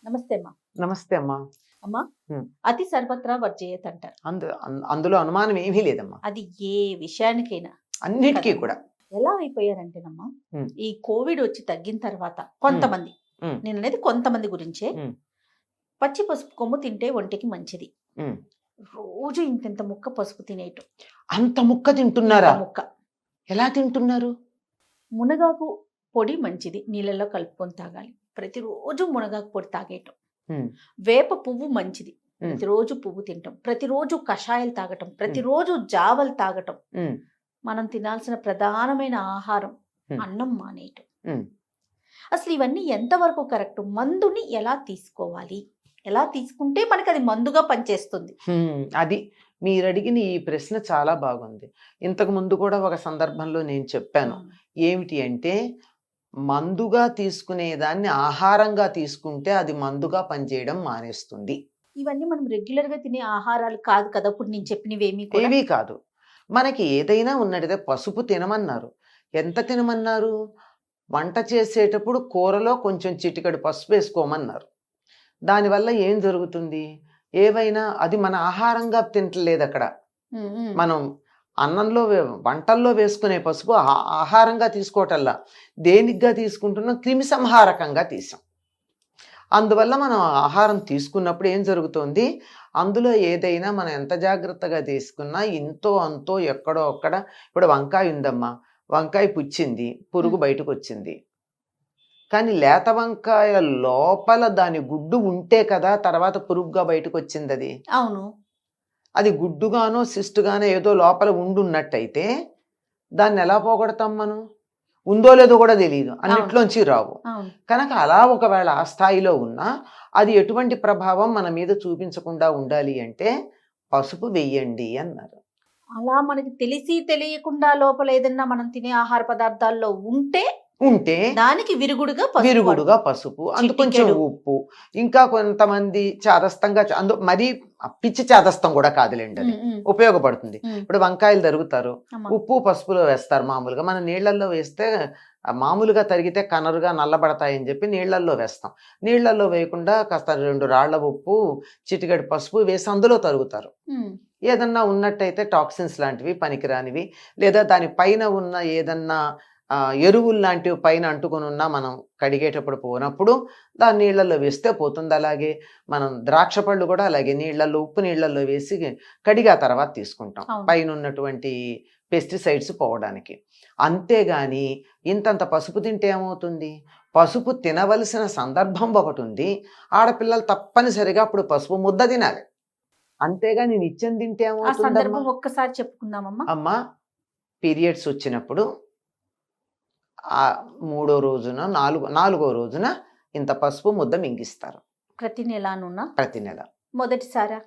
నమస్తే అమ్మా. నమస్తే అమ్మా. అమ్మా, హ్మ్. అతి సర్వత్రా వర్జయేత్ అంటారు. అందులో అనుమానం ఏమీ లేదమ్మా. అది ఏ విషయానికైనా అన్నిటికీ కదమ్మా. కూడా. ఎలా అయిపోయారంటేనమ్మా, హ్మ్. ఈ కోవిడ్ వచ్చి తగ్గిన తర్వాత కొంతమంది, హ్మ్. నేను అనేది కొంతమంది గురించే, హ్మ్. పచ్చి పసుపు కొమ్ము తింటే ఒంటికి మంచిది. హ్మ్. రోజు ఇంతింత ముక్క పసుపు తినేయటం. అంత ముక్క తింటున్నారా? ఇంత ముక్క ఎలా తింటున్నారు? మునగాకు పొడి మంచిది, నీళ్ళల్లో కలుపుకొని తాగాలి. ప్రతిరోజు మునగాకు పొడి తాగేయటం. హ్మ్. వేప పువ్వు మంచిది, హ్మ్. ప్రతిరోజు పువ్వు తింటాం. ప్రతిరోజు కషాయాలు తాగటం, ప్రతిరోజు జావలు తాగటం. హ్మ్. మనం తినాల్సిన ప్రధానమైన ఆహారం హ్మ్. అన్నం మానేయటం. హ్మ్. అసలు ఇవన్నీ ఎంతవరకు కరెక్ట్? మందుని ఎలా తీసుకోవాలి? ఎలా తీసుకుంటే మనకి అది మందుగా పనిచేస్తుంది? అది మీరడిగిన ఈ ప్రశ్న చాలా బాగుంది. ఇంతకు ముందు కూడా ఒక సందర్భంలో నేను చెప్పాను. ఏమిటి అంటే, మందుగా తీసుకునేదాన్ని ఆహారంగా తీసుకుంటే అది మందుగా పనిచేయడం మానేస్తుంది. ఇవన్నీ మనం రెగ్యులర్ గా తినే ఆహారాలు కాదు కదా, ఇప్పుడు నేను చెప్పినవేమీ కూడా. ఏవీ కాదు. మనకి ఏదైనా ఉన్నట్టయితే పసుపు తినమన్నారు. ఎంత తినమన్నారు? వంట చేసేటప్పుడు కూరలో కొంచెం చిటికెడు పసుపేసుకోమన్నారు. దానివల్ల ఏం జరుగుతుంది? ఏవైనా అది మన ఆహారంగా తింటలేదక్కడ. ఉమ్, ఉమ్. మనం అన్నంలో వంటల్లో వేసుకునే పసుపు ఆహారంగా తీసుకోవటల్లా. దేనికిగా తీసుకుంటున్నాం? క్రిమిసంహారకంగా తీసాం. అందువల్ల మనం ఆహారం తీసుకున్నప్పుడు ఏం జరుగుతుంది? అందులో ఏదైనా మనం ఎంత జాగ్రత్తగా తీసుకున్నా ఇంతో అంతో ఎక్కడో అక్కడ, ఇప్పుడు వంకాయ ఉందమ్మా, వంకాయ పుచ్చింది, పురుగు బయటకొచ్చింది. కానీ లేత వంకాయ లోపల దాని గుడ్డు ఉంటే కదా తర్వాత పురుగుగా బయటకొచ్చింది అది. అవును. అది గుడ్డుగానో సిస్టుగానో ఏదో లోపల ఉండున్నట్టయితే దాన్ని ఎలా పోగొడతాం మనం? ఉందో లేదో కూడా తెలియదు, అన్నిట్లోంచి రావు. అవును. కనుక అలా ఒకవేళ ఆ స్థాయిలో ఉన్నా అది ఎటువంటి ప్రభావం మన మీద చూపించకుండా ఉండాలి అంటే పసుపు వెయ్యండి అన్నారు. అలా మనకి తెలిసి తెలియకుండా లోపల ఏదన్నా మనం తినే ఆహార పదార్థాల్లో ఉంటే ఉంటే దానికి విరుగుడుగా విరుగుడుగా పసుపు, అందు కొంచెం చిటికెడు. ఉప్పు. ఇంకా కొంతమంది చాదస్తంగా మరీ పిచ్చి చాదస్తం కూడా కాదులేండి, అది ఉపయోగపడుతుంది. ఇప్పుడు వంకాయలు తరుగుతారు, ఉప్పు పసుపులో వేస్తారు మామూలుగా. మనం నీళ్లలో వేస్తే మామూలుగా తరిగితే కనరుగా నల్లబడతాయని చెప్పి నీళ్లల్లో వేస్తాం. నీళ్లల్లో వేయకుండా కాస్త 2 రాళ్ల ఉప్పు, చిటికెడు పసుపు వేసి అందులో తరుగుతారు. ఏదన్నా ఉన్నట్టయితే టాక్సిన్స్ లాంటివి పనికిరానివి, లేదా దాని పైన ఉన్న ఏదన్నా ఎరువులు లాంటివి పైన అంటుకొని ఉన్నా మనం కడిగేటప్పుడు పోనప్పుడు దాని నీళ్లలో వేస్తే పోతుంది. అలాగే మనం ద్రాక్ష పళ్ళు కూడా అలాగే నీళ్లలో, ఉప్పు నీళ్లలో వేసి కడిగా తర్వాత తీసుకుంటాం పైన ఉన్నటువంటి పెస్టిసైడ్స్ పోవడానికి. అంతేగాని ఇంతంత పసుపు తింటే ఏమవుతుంది? పసుపు తినవలసిన సందర్భం ఒకటి ఉంది. ఆడపిల్లలు తప్పనిసరిగా అప్పుడు పసుపు ముద్ద తినాలి. అంతేగాని నిత్యం తింటే ఏమవుతుందమ్మా? ఒక్కసారి చెప్పుకుందామమ్మా. అమ్మా, పీరియడ్స్ వచ్చినప్పుడు మూడో రోజున నాలుగో రోజున ఇంత పసుపు ముద్ద మింగిస్తారు. ప్రతి నెలనున్నా? ప్రతి నెల. మొదటిసారా?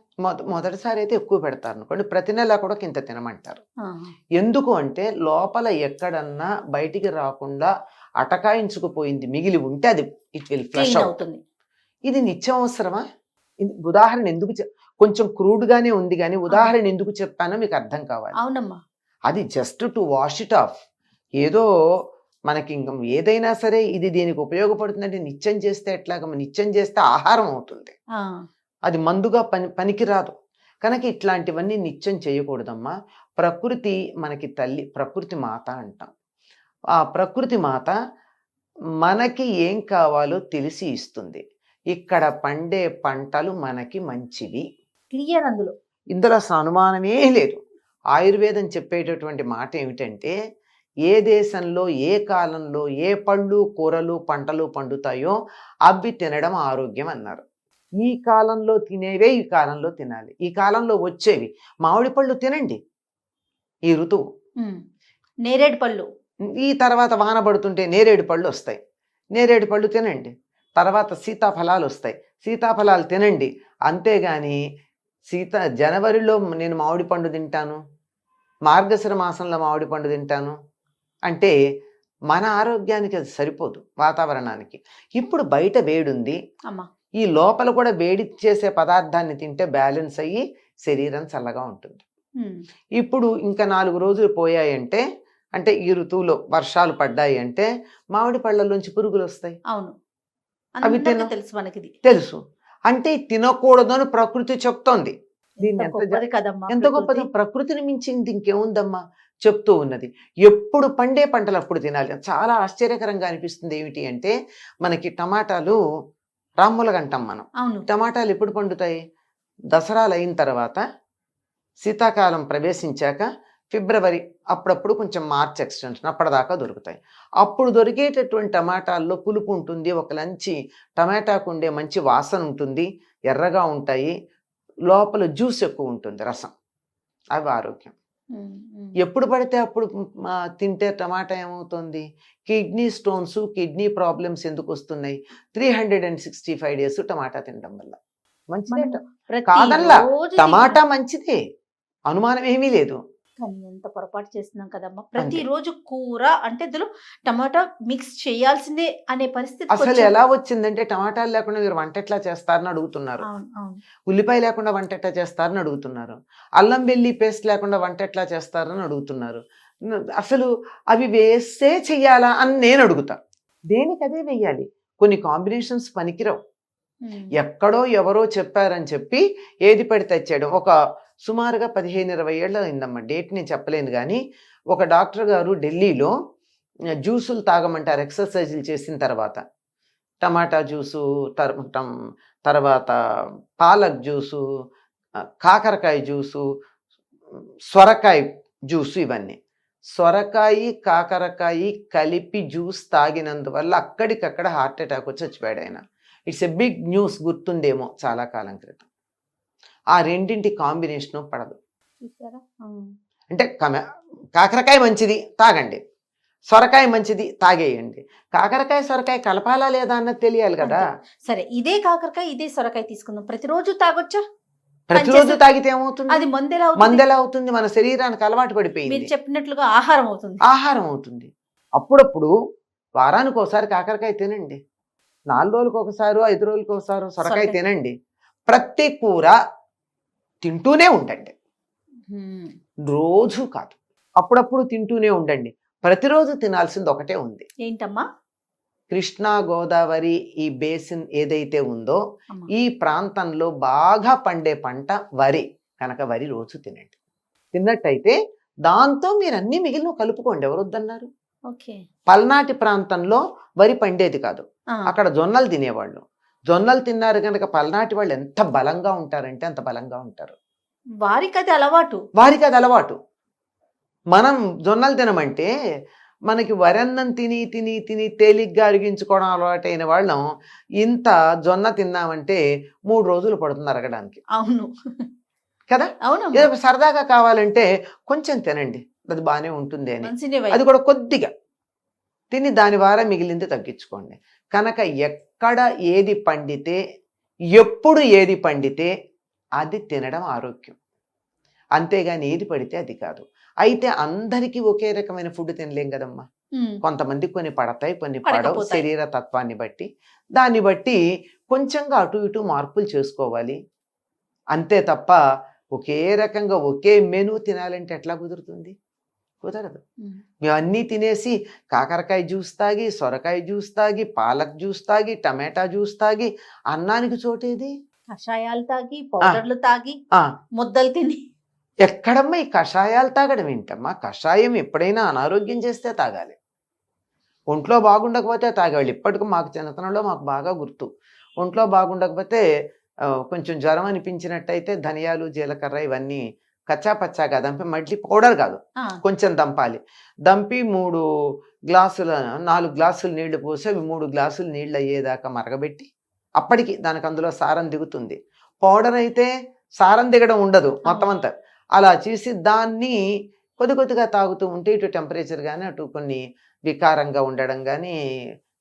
మొదటిసారి అయితే ఎక్కువ పెడతారు అనుకోండి. ప్రతి నెల కూడా ఇంత తినమంటారు. ఎందుకు అంటే లోపల ఎక్కడన్నా బయటికి రాకుండా అటకాయించుకుపోయింది మిగిలి ఉంటే అది ఇట్ విల్ ఫ్లష్ అవుతుంది. ఇది నిత్యం అవసరమా? ఉదాహరణ ఎందుకు కొంచెం క్రూడ్గానే ఉంది కానీ ఉదాహరణ ఎందుకు చెప్పానో మీకు అర్థం కావాలి. అవునమ్మా. అది just to wash it of. ఏదో మనకి ఇంక ఏదైనా సరే ఇది దీనికి ఉపయోగపడుతుందంటే నిత్యం చేస్తే ఎట్లాగ? నిత్యం చేస్తే ఆహారం అవుతుంది, అది మందుగా పనికిరాదు. కనుక ఇట్లాంటివన్నీ నిత్యం చేయకూడదమ్మా. ప్రకృతి మనకి తల్లి, ప్రకృతి మాత అంటాం. ఆ ప్రకృతి మాత మనకి ఏం కావాలో తెలిసి ఇస్తుంది. ఇక్కడ పండే పంటలు మనకి మంచివి, క్లియర్. ఇందులో అసలు అనుమానమే లేదు. ఆయుర్వేదం చెప్పేటటువంటి మాట ఏమిటంటే, ఏ దేశంలో ఏ కాలంలో ఏ పళ్ళు కూరలు పంటలు పండుతాయో అవి తినడం ఆరోగ్యం అన్నారు. ఈ కాలంలో తినేవే ఈ కాలంలో తినాలి. ఈ కాలంలో వచ్చేవి మామిడి పళ్ళు తినండి, ఈ ఋతువు. నేరేడు పళ్ళు, ఈ తర్వాత వాన పడుతుంటే నేరేడు పళ్ళు వస్తాయి, నేరేడు పళ్ళు తినండి. తర్వాత సీతాఫలాలు వస్తాయి, సీతాఫలాలు తినండి. అంతేగాని జనవరిలో నేను మామిడి పండు తింటాను, మార్గశిర మాసంలో మామిడి పండు తింటాను అంటే మన ఆరోగ్యానికి అది సరిపోదు, వాతావరణానికి. ఇప్పుడు బయట వేడుంది, ఈ లోపల కూడా వేడి చేసే పదార్థాన్ని తింటే బ్యాలెన్స్ అయ్యి శరీరం చల్లగా ఉంటుంది. ఇప్పుడు ఇంకా 4 రోజులు పోయాయంటే, అంటే ఈ ఋతువులో వర్షాలు పడ్డాయి అంటే మామిడి పళ్ళలోంచి పురుగులు వస్తాయి. అవును. అవి అందరికీ తెలుసు మనకి ఇది. తెలుసు. అంటే తినకూడదు అని ప్రకృతి చెప్తోంది. దీన్ని ఎంత గొప్పది కదమ్మా ఎంత గొప్పది, ప్రకృతి. ప్రకృతిని మించింది ఇంకేముందమ్మా చెప్తూ ఉన్నది. ఎప్పుడు పండే పంటలు అప్పుడు తినాలి. చాలా ఆశ్చర్యకరంగా అనిపిస్తుంది. ఏమిటి అంటే మనకి టమాటాలు రామ్ములగ అంటాం మనం. అవును. టమాటాలు ఎప్పుడు పండుతాయి? దసరాలు అయిన తర్వాత, శీతాకాలం ప్రవేశించాక, ఫిబ్రవరి, అప్పుడప్పుడు కొంచెం మార్చ్ ఎక్స్టెన్షన్ అప్పటిదాకా దొరుకుతాయి. అప్పుడు దొరికేటటువంటి టమాటాల్లో పులుపు ఉంటుంది, ఒక మంచి టమాటాకు ఉండే మంచి వాసన ఉంటుంది, ఎర్రగా ఉంటాయి, లోపల జ్యూస్ ఎక్కువ ఉంటుంది, రసం. అవి ఆరోగ్యం. ఎప్పుడు పడితే అప్పుడు తింటే టమాటా ఏమవుతుంది? కిడ్నీ స్టోన్స్, కిడ్నీ ప్రాబ్లమ్స్ ఎందుకు వస్తున్నాయి? 365 డేస్ టమాటా తినడం వల్ల. మంచిదే, కాదల్లా, టమాటా మంచిదే, అనుమానం ఏమీ లేదు. కానీ ఎంత పొరపాటు చేస్తున్నాం కదమ్మా. ప్రతిరోజు కూర అంటే ఇందులో టమాటా మిక్స్ చేయాల్సిందే అనే పరిస్థితి అసలు ఎలా వచ్చిందంటే టమాటాలు లేకుండా మీరు వంట ఎట్లా చేస్తారని అడుగుతున్నారు. ఉల్లిపాయ లేకుండా వంట ఎట్లా చేస్తారని అడుగుతున్నారు. అల్లం వెల్లి పేస్ట్ లేకుండా వంట ఎట్లా చేస్తారని అడుగుతున్నారు. అసలు అవి వేస్తే చెయ్యాలా అని నేను అడుగుతా. దేనికి అదే వెయ్యాలి. కొన్ని కాంబినేషన్స్ పనికిరావు. ఎక్కడో ఎవరో చెప్పారని చెప్పి ఏది పడితే తెచ్చాడు. ఒక సుమారుగా 15-20 ఏళ్ళు అయిందమ్మా, డేట్ నేను చెప్పలేను. కానీ ఒక డాక్టర్ గారు ఢిల్లీలో జ్యూసులు తాగమంటారు ఎక్సర్సైజులు చేసిన తర్వాత. టమాటా జ్యూసు, తర్వాత పాలక్ జ్యూసు, కాకరకాయ జ్యూసు, సొరకాయ జ్యూసు, ఇవన్నీ. సొరకాయ కాకరకాయ కలిపి జ్యూస్ తాగినందువల్ల అక్కడికక్కడ హార్ట్ అటాక్ వచ్చి చచ్చిపోయాడు ఆయన. ఇట్స్ ఎ బిగ్ న్యూస్, గుర్తుండేమో చాలా కాలం క్రితం. ఆ రెండింటి కాంబినేషను పడదు. అంటే కాకరకాయ మంచిది తాగండి, సొరకాయ మంచిది తాగేయండి. కాకరకాయ సొరకాయ కలపాలా లేదా అన్నది తెలియాలి కదా. సరే, ఇదే కాకరకాయ ఇదే సొరకాయ తీసుకుందాం, ప్రతిరోజు తాగొచ్చా? ప్రతిరోజు తాగితే ఏమవుతుంది? అది మందెలా అవుతుంది? మన శరీరానికి అలవాటు పడిపోయింది. మీరు చెప్పినట్లుగా ఆహారం అవుతుంది. ఆహారం అవుతుంది. అప్పుడప్పుడు వారానికి ఒకసారి కాకరకాయ తినండి, 4 రోజులకు ఒకసారి, 5 రోజులకు ఒకసారి సొరకాయ తినండి. ప్రతి కూర తింటూనే ఉండండి, రోజు కాదు, అప్పుడప్పుడు తింటూనే ఉండండి. ప్రతిరోజు తినాల్సింది ఒకటే ఉంది. ఏంటమ్మా? కృష్ణా గోదావరి ఈ బేసిన్ ఏదైతే ఉందో ఈ ప్రాంతంలో బాగా పండే పంట వరి కనుక వరి రోజు తినండి. తిన్నట్టయితే దాంతో మీరు అన్ని మిగిలిన కలుపుకోండి, ఎవరు వద్దన్నారు. పల్నాటి ప్రాంతంలో వరి పండేది కాదు, అక్కడ జొన్నలు తినేవాళ్ళు. జొన్నలు తిన్నారు కనుక పల్నాటి వాళ్ళు ఎంత బలంగా ఉంటారంటే అంత బలంగా ఉంటారు. వారికి అది అలవాటు, వారికి అది అలవాటు. మనం జొన్నలు తినమంటే మనకి వరన్నం తిని తిని తిని తేలిగ్గా అరిగించుకోవడం అలవాటైన వాళ్ళం ఇంత జొన్న తిన్నామంటే 3 రోజులు పడుతుంది అరగడానికి. అవును కదా. అవును. సరదాగా కావాలంటే కొంచెం తినండి, అది బాగానే ఉంటుంది అని, అది కూడా కొద్దిగా తిని దాని ద్వారా మిగిలింది తగ్గించుకోండి. కనుక ఎక్కడ ఏది పండితే, ఎప్పుడు ఏది పండితే అది తినడం ఆరోగ్యం, అంతేగాని ఏది పడితే అది కాదు. అయితే అందరికీ ఒకే రకమైన ఫుడ్ తినలేం కదమ్మా. కొంతమంది కొన్ని పడతాయి, కొన్ని పడవు, శరీర తత్వాన్ని బట్టి. దాన్ని బట్టి కొంచెంగా అటు ఇటు మార్పులు చేసుకోవాలి, అంతే తప్ప ఒకే రకంగా ఒకే మెనూ తినాలంటే ఎట్లా కుదురుతుంది? కుదరదు. మేము అన్నీ తినేసి కాకరకాయ జ్యూస్ తాగి, సొరకాయ జ్యూస్ తాగి, పాలక్ జ్యూస్ తాగి, టమాటా జ్యూస్ తాగి అన్నానికి చోటేది? కషాయాలు తాగి, పౌడర్లు తాగి, ముద్దలు తిని. ఎక్కడమ్మా ఈ కషాయాలు తాగడం ఏంటమ్మా? కషాయం ఎప్పుడైనా అనారోగ్యం చేస్తే తాగాలి, ఒంట్లో బాగుండకపోతే తాగేవాళ్ళు. ఇప్పటికీ మాకు చిన్నతనంలో మాకు బాగా గుర్తు, ఒంట్లో బాగుండకపోతే కొంచెం జ్వరం అనిపించినట్టయితే ధనియాలు, జీలకర్ర ఇవన్నీ కచ్చా పచ్చాగా దంపి, మళ్ళీ పౌడర్ కాదు కొంచెం దంపాలి, దంపి 4 గ్లాసులు నీళ్లు పోసి అవి 3 గ్లాసులు నీళ్ళు అయ్యేదాకా మరగబెట్టి, అప్పటికి దానికి అందులో సారం దిగుతుంది. పౌడర్ అయితే సారం దిగడం ఉండదు మొత్తం అంతా. అలా చేసి దాన్ని కొద్దిగా తాగుతూ ఉంటే ఇటు టెంపరేచర్ కానీ, అటు కొన్ని వికారంగా ఉండడం కానీ,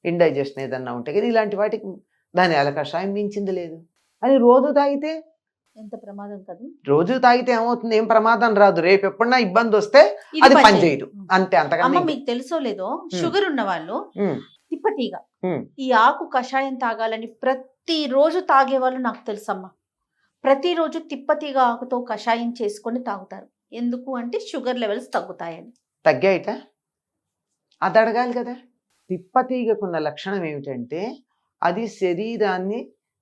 ఇండైజెషన్ ఏదన్నా ఉంటే కానీ, ఇలాంటి వాటికి దాని అలా కషాయం మించింది లేదు. అని రోజు తాగితే ఎంత ప్రమాదం కదా. రోజు తాగితే ఏమవుతుంది? ఏం ప్రమాదం రాదు, రేపు ఎప్పుడన్నా ఇబ్బంది వస్తే అది పని చేయదు, అంతే. అంతకన్నా మీకు తెలుసో లేదో, షుగర్ ఉన్న వాళ్ళు తిప్పతీగ ఈ ఆకు కషాయం తాగాలని ప్రతిరోజు తాగే వాళ్ళు నాకు తెలుసమ్మా. ప్రతిరోజు తిప్పతీగ ఆకుతో కషాయం చేసుకొని తాగుతారు. ఎందుకు అంటే షుగర్ లెవెల్స్ తగ్గుతాయని. తగ్గాయిట అది అడగాలి కదా. తిప్పతీగకున్న లక్షణం ఏమిటంటే అది శరీరాన్ని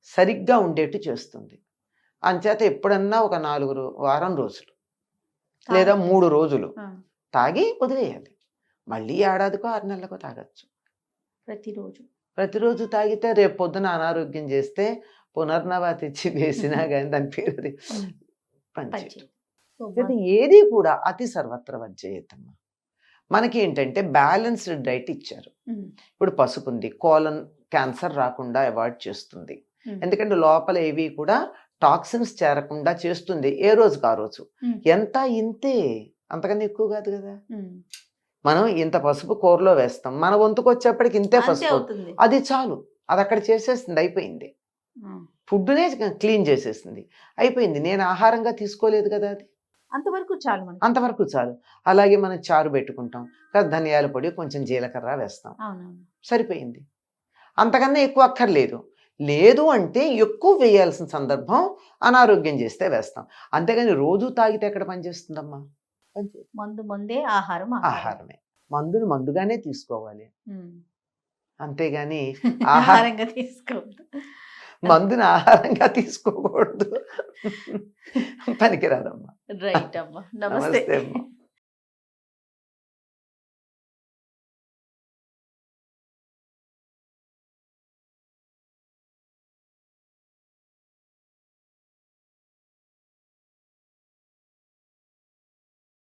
సరిగ్గా ఉండేట్టు చేస్తుంది. అంచేత ఎప్పుడన్నా ఒక 4 వారం రోజులు లేదా 3 రోజులు తాగి వదిలేయాలి. మళ్ళీ ఏడాదికో 6 నెలలకో తాగొచ్చు. ప్రతిరోజు తాగితే రేపు పొద్దున అనారోగ్యం చేస్తే పునర్నవ తెచ్చి వేసినా కానీ దాని పేరు అది పనిచేయదు. ఇది ఏది కూడా అతి సర్వత్ర వర్జయేతమ్మ. మనకి ఏంటంటే బ్యాలెన్స్డ్ డైట్ ఇచ్చారు. ఇప్పుడు పసుపు ఉంది, కోలన్ క్యాన్సర్ రాకుండా అవాయిడ్ చేస్తుంది. ఎందుకంటే లోపల ఏవి కూడా టాక్సిన్స్ చేరకుండా చేస్తుంది ఏ రోజుకి ఆ రోజు. ఎంత ఇంతే, అంతకన్నా ఎక్కువ కాదు కదా. మనం ఇంత పసుపు కూరలో వేస్తాం, మన వంతుకు వచ్చేప్పటికి ఇంతే పసుపు, అది చాలు. అది అక్కడ చేసేస్తుంది, అయిపోయింది. ఫుడ్నే క్లీన్ చేసేసింది, అయిపోయింది. నేను ఆహారంగా తీసుకోలేదు కదా, అది అంతవరకు చాలు. అలాగే మనం చారు పెట్టుకుంటాం కదా, ధనియాల పొడి కొంచెం జీలకర్ర వేస్తాం, సరిపోయింది. అంతకన్నా ఎక్కువ అక్కర్లేదు. లేదు అంటే ఎక్కువ వేయాల్సిన సందర్భం అనారోగ్యం చేస్తే వేస్తాం. అంతేగాని రోజు తాగితే ఎక్కడ పనిచేస్తుందమ్మా? ఆహారమే. మందును మందుగానే తీసుకోవాలి, అంతేగాని ఆహారంగా తీసుకోవద్దు. మందుని ఆహారంగా తీసుకోకూడదు, పనికిరాదమ్మా. రైట్ అమ్మా, నమస్తే అమ్మా.